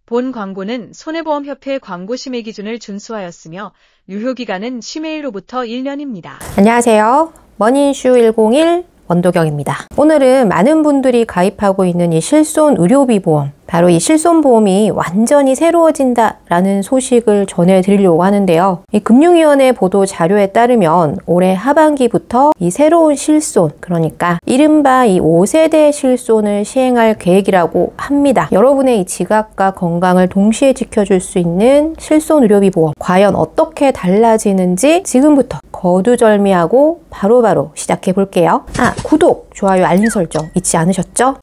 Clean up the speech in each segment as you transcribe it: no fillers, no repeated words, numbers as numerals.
본 광고는 손해보험협회 광고 심의 기준을 준수하였으며 유효기간은 심의일로부터 1년입니다. 안녕하세요. 머니이슈 101 원도경입니다. 오늘은 많은 분들이 가입하고 있는 이 실손 의료비 보험, 바로 이 실손보험이 완전히 새로워진다라는 소식을 전해드리려고 하는데요. 이 금융위원회 보도 자료에 따르면 올해 하반기부터 이 새로운 실손, 그러니까 이른바 이 5세대 실손을 시행할 계획이라고 합니다. 여러분의 이 지갑과 건강을 동시에 지켜줄 수 있는 실손 의료비 보험, 과연 어떻게 달라지는지 지금부터 거두절미하고 바로바로 시작해 볼게요. 구독, 좋아요, 알림 설정 잊지 않으셨죠?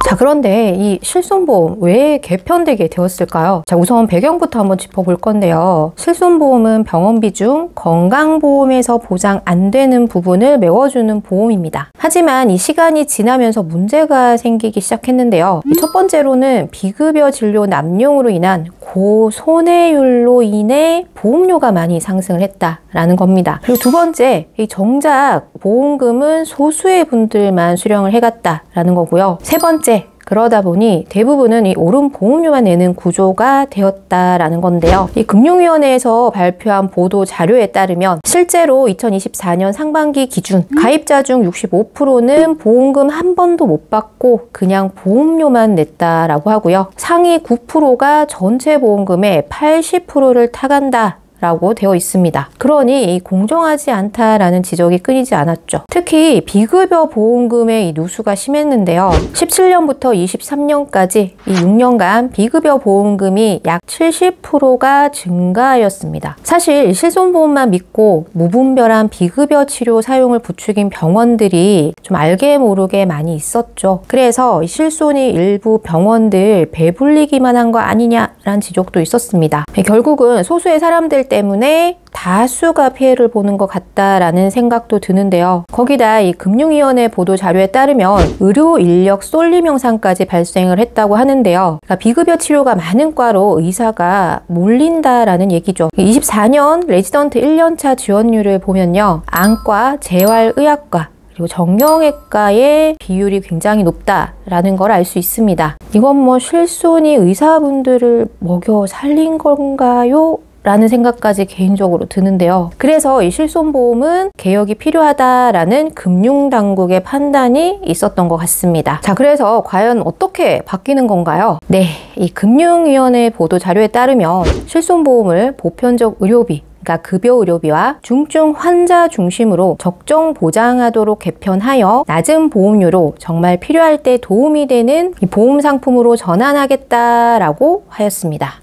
자, 그런데 이 실손보험 왜 개편되게 되었을까요? 자, 우선 배경부터 한번 짚어볼 건데요. 실손보험은 병원비 중 건강보험에서 보장 안 되는 부분을 메워주는 보험입니다. 하지만 이 시간이 지나면서 문제가 생기기 시작했는데요. 첫 번째로는 비급여 진료 남용으로 인한 고손해율로 인해 보험료가 많이 상승을 했다라는 겁니다. 그리고 두 번째, 이 정작 보험금은 소수의 분들만 수령을 해갔다라는 거고요. 세 번째, 그러다 보니 대부분은 이 오른 보험료만 내는 구조가 되었다라는 건데요. 이 금융위원회에서 발표한 보도 자료에 따르면 실제로 2024년 상반기 기준 가입자 중 65%는 보험금 한 번도 못 받고 그냥 보험료만 냈다라고 하고요. 상위 9%가 전체 보험금의 80%를 타간다 라고 되어 있습니다. 그러니 공정하지 않다라는 지적이 끊이지 않았죠. 특히 비급여 보험금의 이 누수가 심했는데요. 17년부터 23년까지 이 6년간 비급여 보험금이 약 70%가 증가하였습니다. 사실 실손보험만 믿고 무분별한 비급여 치료 사용을 부추긴 병원들이 좀 알게 모르게 많이 있었죠. 그래서 실손이 일부 병원들 배불리기만 한 거 아니냐라는 지적도 있었습니다. 결국은 소수의 사람들 때문에 다수가 피해를 보는 것 같다라는 생각도 드는데요. 거기다 이 금융위원회 보도 자료에 따르면 의료 인력 쏠림 현상까지 발생을 했다고 하는데요. 그러니까 비급여 치료가 많은 과로 의사가 몰린다라는 얘기죠. 24년 레지던트 1년차 지원율을 보면요. 안과, 재활의학과, 그리고 정형외과의 비율이 굉장히 높다라는 걸 알 수 있습니다. 이건 뭐 실손이 의사분들을 먹여 살린 건가요? 라는 생각까지 개인적으로 드는데요. 그래서 이 실손보험은 개혁이 필요하다라는 금융당국의 판단이 있었던 것 같습니다. 자, 그래서 과연 어떻게 바뀌는 건가요? 네, 이 금융위원회 보도 자료에 따르면 실손보험을 보편적 의료비, 그러니까 급여 의료비와 중증 환자 중심으로 적정 보장하도록 개편하여 낮은 보험료로 정말 필요할 때 도움이 되는 이 보험 상품으로 전환하겠다라고 하였습니다.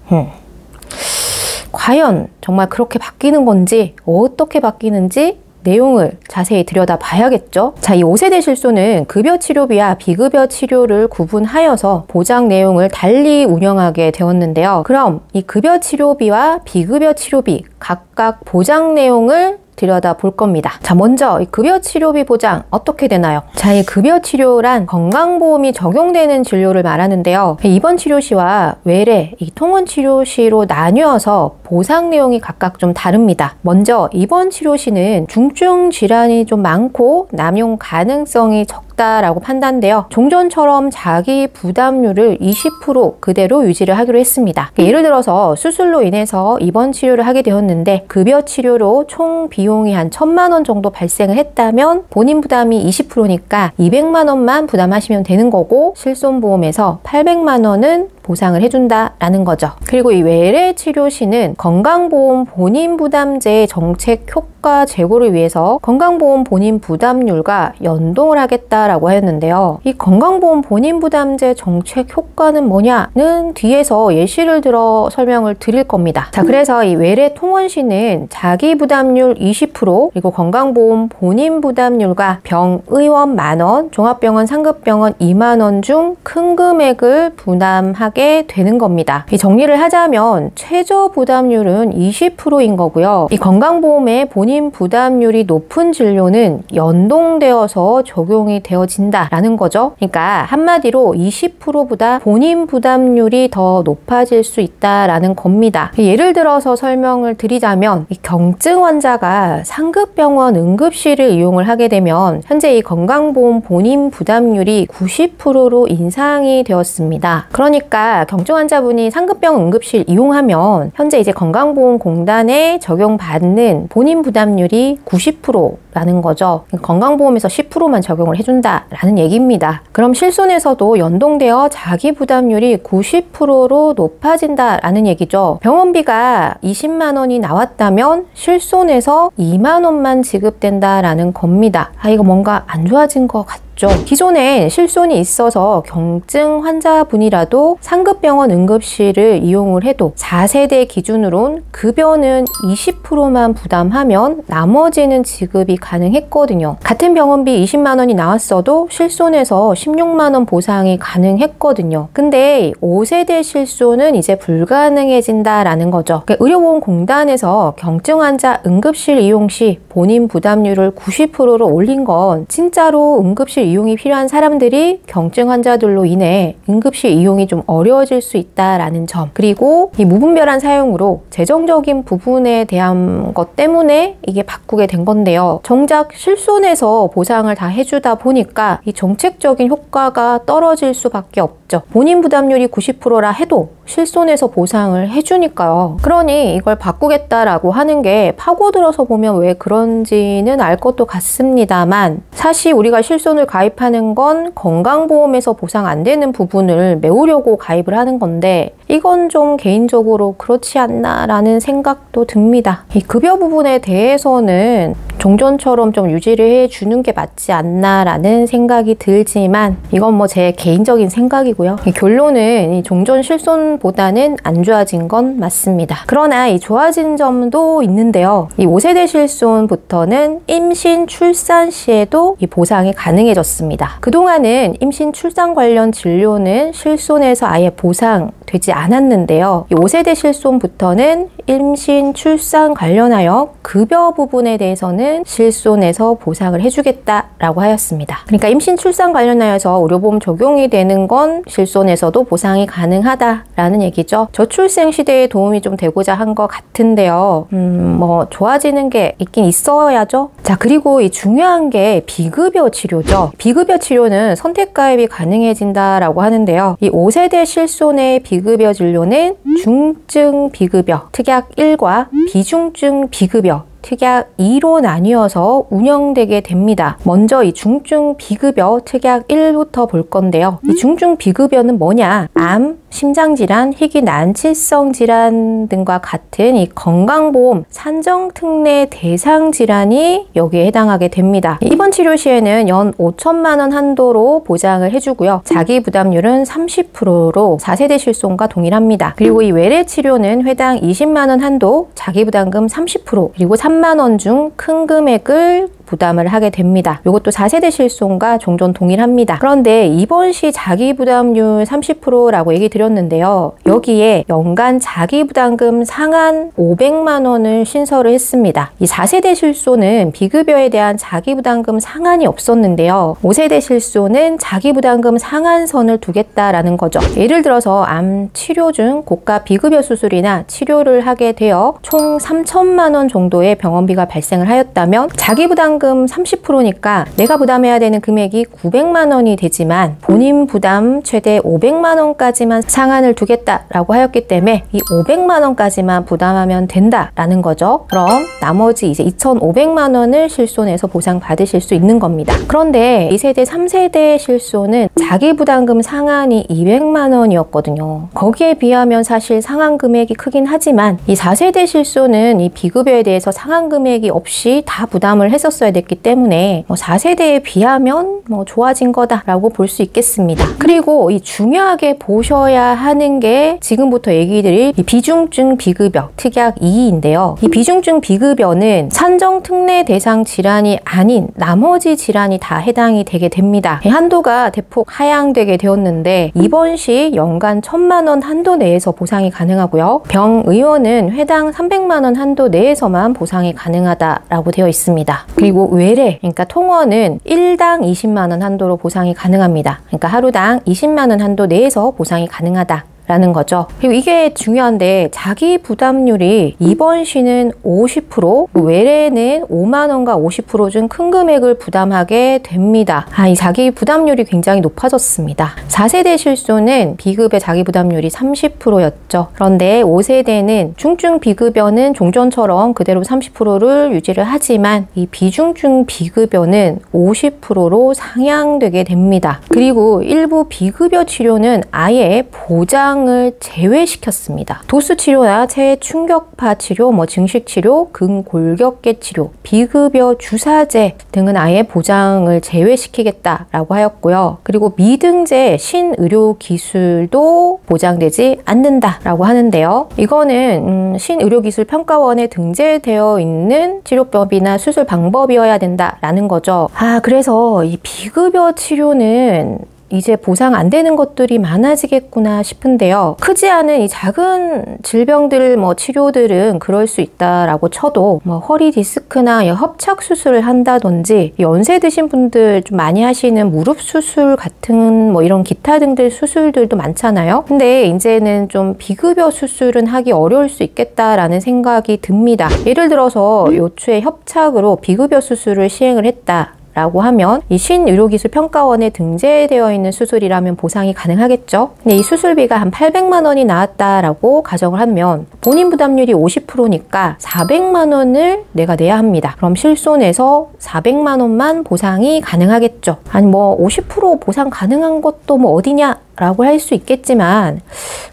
과연 정말 그렇게 바뀌는 건지, 어떻게 바뀌는지 내용을 자세히 들여다봐야겠죠. 자, 이 5세대 실손은 급여 치료비와 비급여 치료를 구분하여서 보장 내용을 달리 운영하게 되었는데요. 그럼 이 급여 치료비와 비급여 치료비 각각 보장 내용을 들여다 볼 겁니다. 자, 먼저 이 급여 치료비 보장 어떻게 되나요? 자, 이 급여 치료란 건강보험이 적용되는 진료를 말하는데요. 입원 치료 시와 외래, 이 통원 치료 시로 나뉘어서 보상 내용이 각각 좀 다릅니다. 먼저 입원 치료 시는 중증 질환이 좀 많고 남용 가능성이 적다라고 판단돼요. 종전처럼 자기 부담률을 20% 그대로 유지를 하기로 했습니다. 예를 들어서 수술로 인해서 입원 치료를 하게 되었는데 급여 치료로 총 비용이 한 1,000만 원 정도 발생을 했다면 본인 부담이 20%니까 200만 원만 부담하시면 되는 거고 실손보험에서 800만 원은 보상을 해준다라는 거죠. 그리고 이 외래 치료 시는 건강보험 본인 부담제 정책 효과 제고를 위해서 건강보험 본인 부담률과 연동을 하겠다라고 하였는데요. 이 건강보험 본인 부담제 정책 효과는 뭐냐는 뒤에서 예시를 들어 설명을 드릴 겁니다. 자, 그래서 이 외래 통원 시는 자기 부담률 20%, 그리고 건강보험 본인 부담률과 병의원 10,000원, 종합병원 상급병원 20,000원 중 큰 금액을 부담하게 부담하게 되는 겁니다. 이 정리를 하자면 최저 부담률은 20%인 거고요. 이 건강보험의 본인 부담률이 높은 진료는 연동되어서 적용이 되어진다라는 거죠. 그러니까 한마디로 20%보다 본인 부담률이 더 높아질 수 있다라는 겁니다. 예를 들어서 설명을 드리자면 이 경증 환자가 상급병원 응급실을 이용을 하게 되면 현재 이 건강보험 본인 부담률이 90%로 인상이 되었습니다. 그러니까 경증 환자분이 상급병원 응급실 이용하면 현재 이제 건강보험공단에 적용받는 본인 부담률이 90%라는 거죠. 건강보험에서 10%만 적용을 해준다라는 얘기입니다. 그럼 실손에서도 연동되어 자기 부담률이 90%로 높아진다라는 얘기죠. 병원비가 20만 원이 나왔다면 실손에서 2만 원만 지급된다라는 겁니다. 이거 뭔가 안 좋아진 것 같죠? 기존에 실손이 있어서 경증 환자분이라도 상급병원 응급실을 이용을 해도 4세대 기준으론 급여는 20%만 부담하면 나머지는 지급이 가능했거든요. 같은 병원비 20만 원이 나왔어도 실손에서 16만 원 보상이 가능했거든요. 근데 5세대 실손은 이제 불가능해진다라는 거죠. 의료보험공단에서 경증 환자 응급실 이용 시 본인 부담률을 90%로 올린 건 진짜로 응급실 이용이 필요한 사람들이 경증 환자들로 인해 응급실 이용이 좀 어려워질 수 있다라는 점, 그리고 이 무분별한 사용으로 재정적인 부분에 대한 것 때문에 이게 바꾸게 된 건데요. 정작 실손에서 보상을 다 해주다 보니까 이 정책적인 효과가 떨어질 수밖에 없죠. 본인 부담률이 90%라 해도 실손에서 보상을 해주니까요. 그러니 이걸 바꾸겠다라고 하는 게 파고들어서 보면 왜 그런지는 알 것도 같습니다만, 사실 우리가 실손을 가입하는 건 건강보험에서 보상 안 되는 부분을 메우려고 가입을 하는 건데 이건 좀 개인적으로 그렇지 않나라는 생각도 듭니다. 이 급여 부분에 대해서는 종전처럼 좀 유지를 해주는 게 맞지 않나라는 생각이 들지만 이건 뭐 제 개인적인 생각이고요. 이 결론은 이 종전 실손보다는 안 좋아진 건 맞습니다. 그러나 이 좋아진 점도 있는데요. 이 5세대 실손부터는 임신 출산 시에도 이 보상이 가능해졌습니다. 그동안은 임신 출산 관련 진료는 실손에서 아예 보상되지 않았는데요. 이 5세대 실손부터는 임신 출산 관련하여 급여 부분에 대해서는 실손에서 보상을 해주겠다라고 하였습니다. 그러니까 임신 출산 관련하여서 의료보험 적용이 되는 건 실손에서도 보상이 가능하다라는 얘기죠. 저출생 시대에 도움이 좀 되고자 한 것 같은데요. 뭐 좋아지는 게 있긴 있어야죠. 자, 그리고 이 중요한 게 비급여 치료죠. 비급여 치료는 선택 가입이 가능해진다라고 하는데요. 이 5세대 실손의 비급여 진료는 중증 비급여 특약 1과 비중증 비급여 특약 2로 나뉘어서 운영되게 됩니다. 먼저 이 중증 비급여 특약 1부터 볼 건데요. 이 중증 비급여는 뭐냐? 암, 심장질환, 희귀 난치성 질환 등과 같은 이 건강보험 산정특례 대상 질환이 여기에 해당하게 됩니다. 이번 치료 시에는 연 5천만 원 한도로 보장을 해주고요. 자기 부담률은 30%로 4세대 실손과 동일합니다. 그리고 이 외래 치료는 회당 20만 원 한도, 자기 부담금 30%, 그리고 3만 원 중 큰 금액을 부담을 하게 됩니다. 이것도 4세대 실손과 종전 동일합니다. 그런데 이번 시 자기부담률 30%라고 얘기 드렸는데요. 여기에 연간 자기부담금 상한 500만 원을 신설을 했습니다. 이 4세대 실손은 비급여에 대한 자기부담금 상한이 없었는데요. 5세대 실손은 자기부담금 상한선을 두겠다라는 거죠. 예를 들어서 암 치료 중 고가 비급여 수술이나 치료를 하게 되어 총 3천만 원 정도의 병원비가 발생을 하였다면 자기부담금 30%니까 내가 부담해야 되는 금액이 900만 원이 되지만 본인 부담 최대 500만 원까지만 상한을 두겠다라고 하였기 때문에 이 500만 원까지만 부담하면 된다라는 거죠. 그럼 나머지 이제 2,500만 원을 실손해서 보상받으실 수 있는 겁니다. 그런데 2세대, 3세대 실손은 자기부담금 상한이 200만 원이었거든요. 거기에 비하면 사실 상한 금액이 크긴 하지만 이 4세대 실손은 이 비급여에 대해서 상한 금액이 없이 다 부담을 했었습니다. 빠졌어야 됐기 때문에 4세대에 비하면 좋아진 거다라고 볼 수 있겠습니다. 그리고 이 중요하게 보셔야 하는 게 지금부터 얘기 드릴 이 비중증 비급여 특약 2인데요. 이 비중증 비급여는 산정 특례 대상 질환이 아닌 나머지 질환이 다 해당이 되게 됩니다. 한도가 대폭 하향되게 되었는데 입원 시 연간 1,000만 원 한도 내에서 보상이 가능하고요. 병의원은 회당 300만 원 한도 내에서만 보상이 가능하다라고 되어 있습니다. 그리고 외래, 그러니까 통원은 1당 20만 원 한도로 보상이 가능합니다. 그러니까 하루당 20만 원 한도 내에서 보상이 가능하다. 라는 거죠. 그리고 이게 중요한데 자기 부담률이 입원 시는 50%, 외래는 5만 원과 50% 중 큰 금액을 부담하게 됩니다. 이 자기 부담률이 굉장히 높아졌습니다. 4세대 실손은 비급여 자기 부담률이 30%였죠. 그런데 5세대는 중증 비급여는 종전처럼 그대로 30%를 유지를 하지만 이 비중증 비급여는 50%로 상향되게 됩니다. 그리고 일부 비급여 치료는 아예 보장을 제외시켰습니다. 도수 치료나 체해 충격파 치료, 증식 치료, 근골격계 치료, 비급여 주사제 등은 아예 보장을 제외시키겠다라고 하였고요. 그리고 미등재 신의료 기술도 보장되지 않는다라고 하는데요. 이거는 신의료기술 평가원에 등재되어 있는 치료법이나 수술 방법이어야 된다라는 거죠. 그래서 이 비급여 치료는 이제 보상 안 되는 것들이 많아지겠구나 싶은데요. 크지 않은 이 작은 질병들 치료들은 그럴 수 있다라고 쳐도 허리 디스크나 협착 수술을 한다든지 연세 드신 분들 좀 많이 하시는 무릎 수술 같은 이런 기타 등들 수술들도 많잖아요. 근데 이제는 좀 비급여 수술은 하기 어려울 수 있겠다라는 생각이 듭니다. 예를 들어서 요추의 협착으로 비급여 수술을 시행을 했다. 라고 하면 이 신의료기술 평가원에 등재되어 있는 수술이라면 보상이 가능하겠죠. 근데 이 수술비가 한 800만 원이 나왔다라고 가정을 하면 본인 부담률이 50%니까 400만 원을 내가 내야 합니다. 그럼 실손에서 400만 원만 보상이 가능하겠죠. 아니 50% 보상 가능한 것도 어디냐? 라고 할 수 있겠지만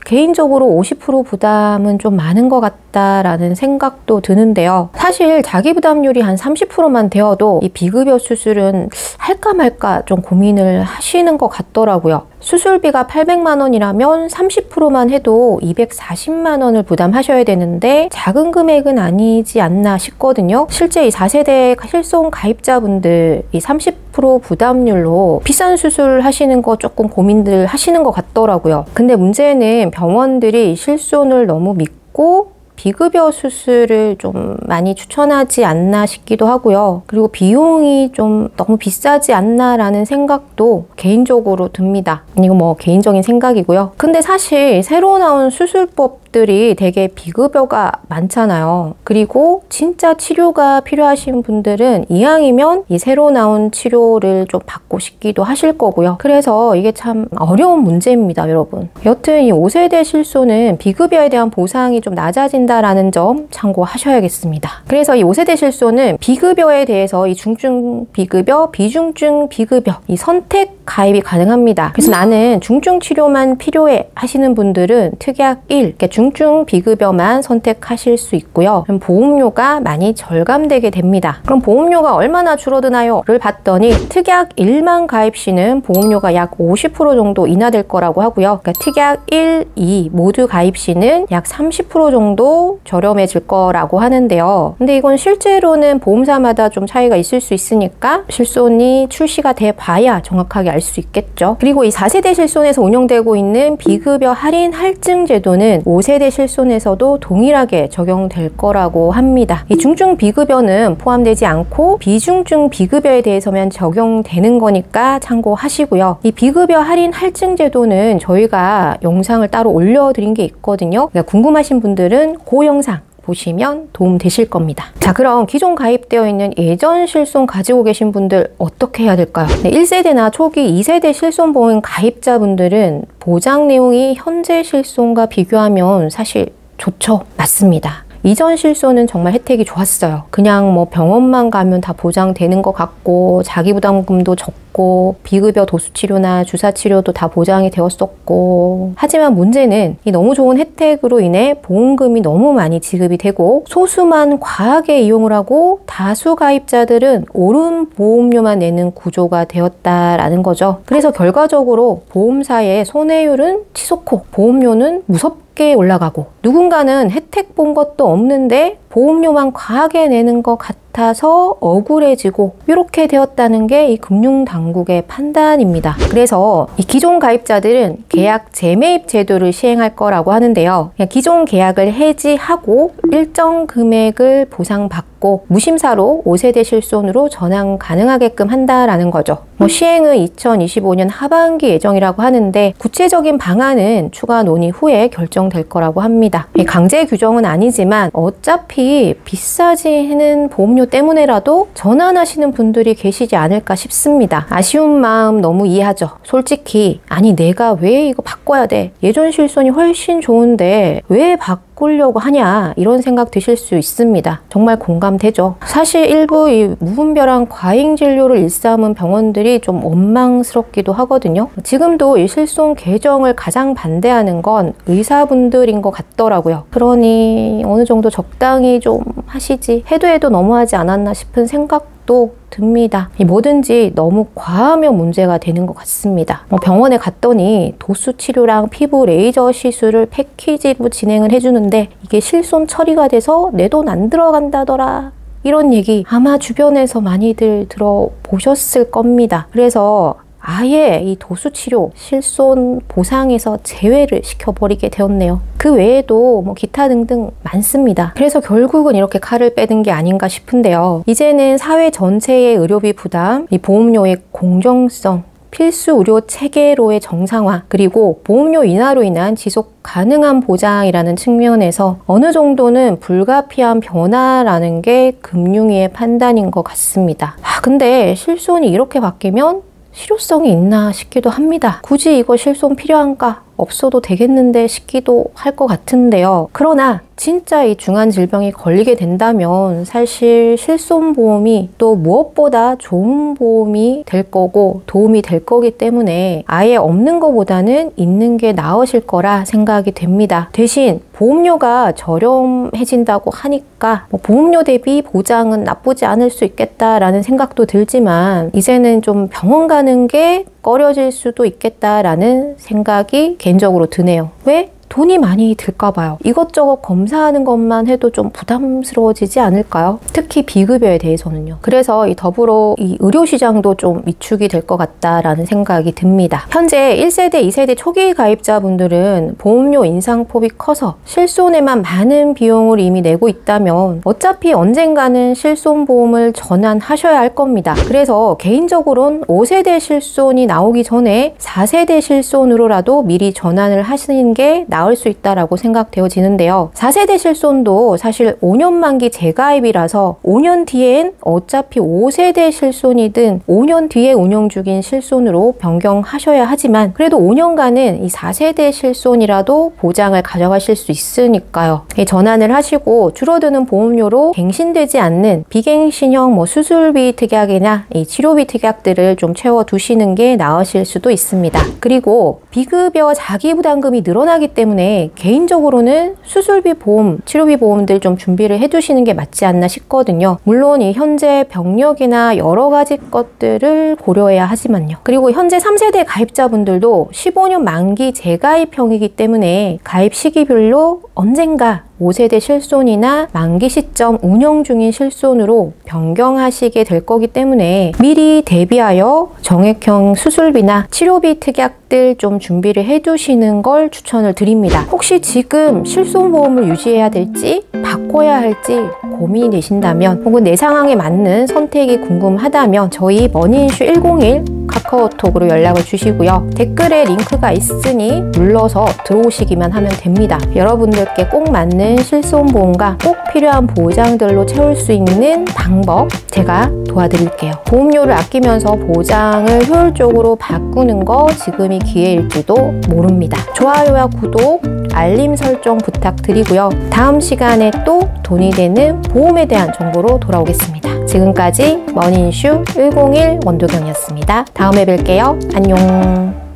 개인적으로 50% 부담은 좀 많은 것 같다라는 생각도 드는데요. 사실 자기 부담률이 한 30%만 되어도 이 비급여 수술은 할까 말까 좀 고민을 하시는 것 같더라고요. 수술비가 800만 원이라면 30%만 해도 240만 원을 부담하셔야 되는데 작은 금액은 아니지 않나 싶거든요. 실제 이 4세대 실손 가입자분들 이 30% 부담률로 비싼 수술 하시는 거 조금 고민들 하시는 것 같더라고요. 근데 문제는 병원들이 실손을 너무 믿고 비급여 수술을 좀 많이 추천하지 않나 싶기도 하고요. 그리고 비용이 좀 너무 비싸지 않나라는 생각도 개인적으로 듭니다. 이거 개인적인 생각이고요. 근데 사실 새로 나온 수술법들이 되게 비급여가 많잖아요. 그리고 진짜 치료가 필요하신 분들은 이왕이면 이 새로 나온 치료를 좀 받고 싶기도 하실 거고요. 그래서 이게 참 어려운 문제입니다, 여러분. 여튼 이 5세대 실손은 비급여에 대한 보상이 좀 낮아진다라는 점 참고하셔야겠습니다. 그래서 이 5세대 실손은 비급여에 대해서 이 중증 비급여, 비중증 비급여 이 선택 가입이 가능합니다. 그래서 나는 중증 치료만 필요해 하시는 분들은 특약 1, 중증 비급여만 선택하실 수 있고요. 그럼 보험료가 많이 절감되게 됩니다. 그럼 보험료가 얼마나 줄어드나요? 를 봤더니 특약 1만 가입 시는 보험료가 약 50% 정도 인하될 거라고 하고요. 그러니까 특약 1, 2 모두 가입 시는 약 30% 정도 저렴해질 거라고 하는데요. 근데 이건 실제로는 보험사마다 좀 차이가 있을 수 있으니까 실손이 출시가 돼 봐야 정확하게 알 수 있겠죠. 그리고 이 4세대 실손에서 운영되고 있는 비급여 할인 할증 제도는 5세대 실손에서도 동일하게 적용될 거라고 합니다. 이 중증 비급여는 포함되지 않고 비중증 비급여에 대해서만 적용되는 거니까 참고하시고요. 이 비급여 할인 할증 제도는 저희가 영상을 따로 올려드린 게 있거든요. 그러니까 궁금하신 분들은 그 영상 보시면 도움 되실 겁니다. 자, 그럼 기존 가입되어 있는 예전 실손 가지고 계신 분들 어떻게 해야 될까요? 1세대나 초기 2세대 실손보험 가입자분들은 보장 내용이 현재 실손과 비교하면 사실 좋죠. 맞습니다. 이전 실손은 정말 혜택이 좋았어요. 그냥 뭐 병원만 가면 다 보장되는 것 같고 자기 부담금도 적고 비급여 도수치료나 주사치료도 다 보장이 되었었고, 하지만 문제는 이 너무 좋은 혜택으로 인해 보험금이 너무 많이 지급이 되고 소수만 과하게 이용을 하고 다수 가입자들은 옳은 보험료만 내는 구조가 되었다라는 거죠. 그래서 결과적으로 보험사의 손해율은 치솟고 보험료는 무섭게 올라가고, 누군가는 혜택 본 것도 없는데 보험료만 과하게 내는 것 같아서 억울해지고, 이렇게 되었다는 게 이 금융당국의 판단입니다. 그래서 이 기존 가입자들은 계약 재매입 제도를 시행할 거라고 하는데요. 기존 계약을 해지하고 일정 금액을 보상받고 무심사로 5세대 실손으로 전환 가능하게끔 한다라는 거죠. 시행은 2025년 하반기 예정이라고 하는데 구체적인 방안은 추가 논의 후에 결정될 거라고 합니다. 강제 규정은 아니지만 어차피 비싸지는 보험료 때문에라도 전환하시는 분들이 계시지 않을까 싶습니다. 아쉬운 마음 너무 이해하죠. 솔직히 아니 내가 왜 이거 바꿔야 돼? 예전 실손이 훨씬 좋은데 왜 바꾸려고 하냐, 이런 생각 드실 수 있습니다. 정말 공감되죠. 사실 일부 이 무분별한 과잉 진료를 일삼은 병원들이 좀 원망스럽기도 하거든요. 지금도 이 실손 개정을 가장 반대하는 건 의사분들인 것 같더라고요. 그러니 어느 정도 적당히 좀 하시지, 해도 너무하지 않았나 싶은 생각도 듭니다. 뭐든지 너무 과하면 문제가 되는 것 같습니다. 병원에 갔더니 도수 치료랑 피부 레이저 시술을 패키지로 진행을 해주는데 이게 실손 처리가 돼서 내 돈 안 들어간다더라, 이런 얘기 아마 주변에서 많이들 들어보셨을 겁니다. 그래서 아예 이 도수치료, 실손 보상에서 제외를 시켜버리게 되었네요. 그 외에도 기타 등등 많습니다. 그래서 결국은 이렇게 칼을 빼든 게 아닌가 싶은데요. 이제는 사회 전체의 의료비 부담, 이 보험료의 공정성, 필수 의료 체계로의 정상화, 그리고 보험료 인하로 인한 지속 가능한 보장이라는 측면에서 어느 정도는 불가피한 변화라는 게 금융위의 판단인 것 같습니다. 근데 실손이 이렇게 바뀌면 실효성이 있나 싶기도 합니다. 굳이 이거 실손 필요한가? 없어도 되겠는데 싶기도 할 것 같은데요. 그러나 진짜 이 중한 질병이 걸리게 된다면 사실 실손보험이 또 무엇보다 좋은 보험이 될 거고 도움이 될 거기 때문에 아예 없는 것보다는 있는 게 나으실 거라 생각이 됩니다. 대신 보험료가 저렴해진다고 하니까 보험료 대비 보장은 나쁘지 않을 수 있겠다라는 생각도 들지만 이제는 좀 병원 가는 게 꺼려질 수도 있겠다라는 생각이 개인적으로 드네요. 왜? 돈이 많이 들까 봐요. 이것저것 검사하는 것만 해도 좀 부담스러워지지 않을까요? 특히 비급여에 대해서는요. 그래서 더불어 이 의료시장도 좀 위축이 될 것 같다라는 생각이 듭니다. 현재 1세대, 2세대 초기 가입자분들은 보험료 인상폭이 커서 실손에만 많은 비용을 이미 내고 있다면 어차피 언젠가는 실손보험을 전환하셔야 할 겁니다. 그래서 개인적으로는 5세대 실손이 나오기 전에 4세대 실손으로라도 미리 전환을 하시는 게 나을 수 있다라고 생각되어지는데요. 4세대 실손도 사실 5년 만기 재가입이라서 5년 뒤엔 어차피 5세대 실손이든 5년 뒤에 운영 중인 실손으로 변경하셔야 하지만 그래도 5년간은 이 4세대 실손이라도 보장을 가져가실 수 있으니까요. 전환을 하시고 줄어드는 보험료로 갱신되지 않는 비갱신형 수술비 특약이나 이 치료비 특약들을 좀 채워두시는 게 나으실 수도 있습니다. 그리고 비급여 자기부담금이 늘어나기 때문에 개인적으로는 수술비 보험, 치료비 보험들 좀 준비를 해두시는 게 맞지 않나 싶거든요. 물론 이 현재 병력이나 여러 가지 것들을 고려해야 하지만요. 그리고 현재 3세대 가입자분들도 15년 만기 재가입형이기 때문에 가입 시기별로 언젠가 5세대 실손이나 만기 시점 운영 중인 실손으로 변경하시게 될 거기 때문에 미리 대비하여 정액형 수술비나 치료비 특약들 좀 준비를 해두시는 걸 추천을 드립니다. 혹시 지금 실손보험을 유지해야 될지 바꿔야 할지 고민이 되신다면 혹은 내 상황에 맞는 선택이 궁금하다면 저희 머니이슈 101 카카오톡으로 연락을 주시고요. 댓글에 링크가 있으니 눌러서 들어오시기만 하면 됩니다. 여러분들께 꼭 맞는 실손보험과 꼭 필요한 보장들로 채울 수 있는 방법 제가 도와드릴게요. 보험료를 아끼면서 보장을 효율적으로 바꾸는 거 지금이 기회일지도 모릅니다. 좋아요와 구독 알림 설정 부탁드리고요. 다음 시간에 또 돈이 되는 보험에 대한 정보로 돌아오겠습니다. 지금까지 머니이슈 101 원도경이었습니다. 다음에 뵐게요. 안녕.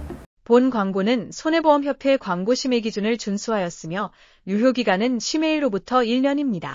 본 광고는 손해보험협회 광고 심의 기준을 준수하였으며 유효기간은 심의일로부터 1년입니다.